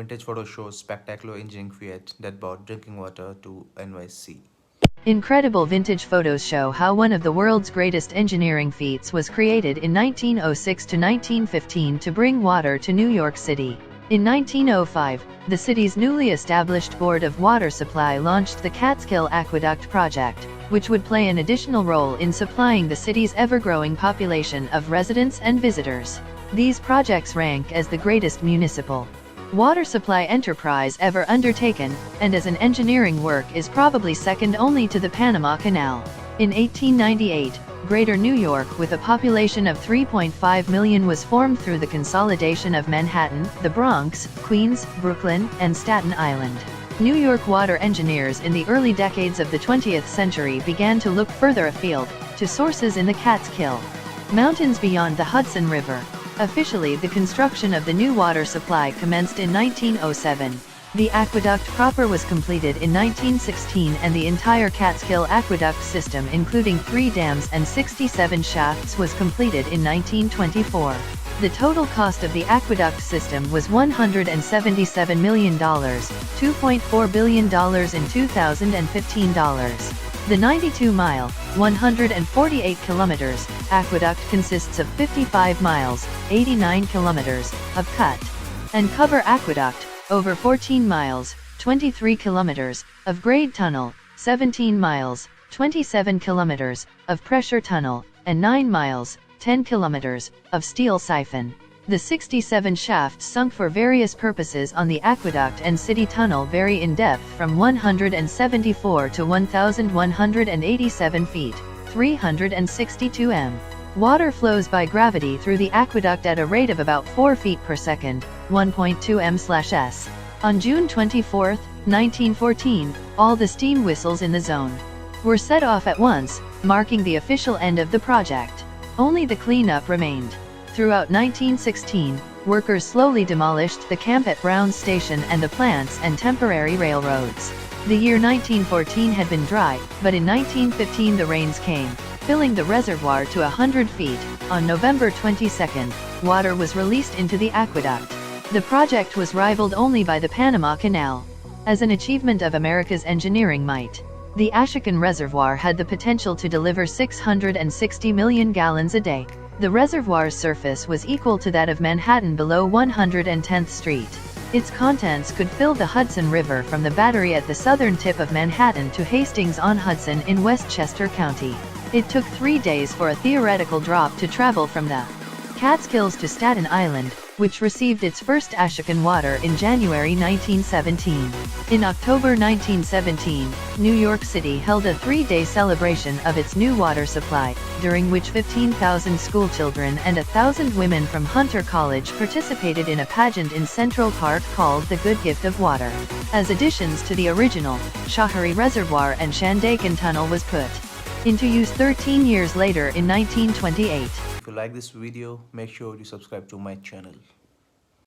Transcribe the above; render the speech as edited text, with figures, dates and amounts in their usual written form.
Vintage photo shows spectacular engineering feat that brought drinking water to NYC. Incredible vintage photos show how one of the world's greatest engineering feats was created in 1906 to 1915 to bring water to New York City. In 1905, the city's newly established Board of Water Supply launched the Catskill Aqueduct project, which would play an additional role in supplying the city's ever-growing population of residents and visitors. These projects rank as the greatest municipal water supply enterprise ever undertaken, and as an engineering work is probably second only to the Panama Canal. In 1898, Greater New York with a population of 3.5 million was formed through the consolidation of Manhattan, the Bronx, Queens, Brooklyn, and Staten Island. New York water engineers in the early decades of the 20th century began to look further afield, to sources in the Catskill Mountains beyond the Hudson River. Officially, the construction of the new water supply commenced in 1907. The aqueduct proper was completed in 1916 and the entire Catskill Aqueduct system including 3 dams and 67 shafts was completed in 1924. The total cost of the aqueduct system was $177 million, $2.4 billion in 2015 dollars. The 92-mile, 148 kilometers, aqueduct consists of 55 miles, 89 kilometers, of cut and cover aqueduct, over 14 miles, 23 kilometers, of grade tunnel, 17 miles, 27 kilometers, of pressure tunnel, and 9 miles, 10 kilometers, of steel siphon. The 67 shafts sunk for various purposes on the aqueduct and city tunnel vary in depth from 174 to 1,187 feet, 362 m. Water flows by gravity through the aqueduct at a rate of about 4 feet per second, 1.2 m/s. On June 24, 1914, all the steam whistles in the zone were set off at once, marking the official end of the project. Only the cleanup remained. Throughout 1916, workers slowly demolished the camp at Brown's Station and the plants and temporary railroads. The year 1914 had been dry, but in 1915 the rains came, filling the reservoir to 100 feet. On November 22, water was released into the aqueduct. The project was rivaled only by the Panama Canal. As an achievement of America's engineering might, the Ashokan Reservoir had the potential to deliver 660 million gallons a day. The reservoir's surface was equal to that of Manhattan below 110th Street. Its contents could fill the Hudson River from the Battery at the southern tip of Manhattan to Hastings-on-Hudson in Westchester County. It took 3 days for a theoretical drop to travel from the Catskills to Staten Island, which received its first Ashokan water in January 1917. In October 1917, New York City held a 3-day celebration of its new water supply, during which 15,000 schoolchildren and 1,000 women from Hunter College participated in a pageant in Central Park called The Good Gift of Water. As additions to the original, Shahari Reservoir and Shandaken Tunnel was put into use 13 years later in 1928. If you like this video, make sure you subscribe to my channel.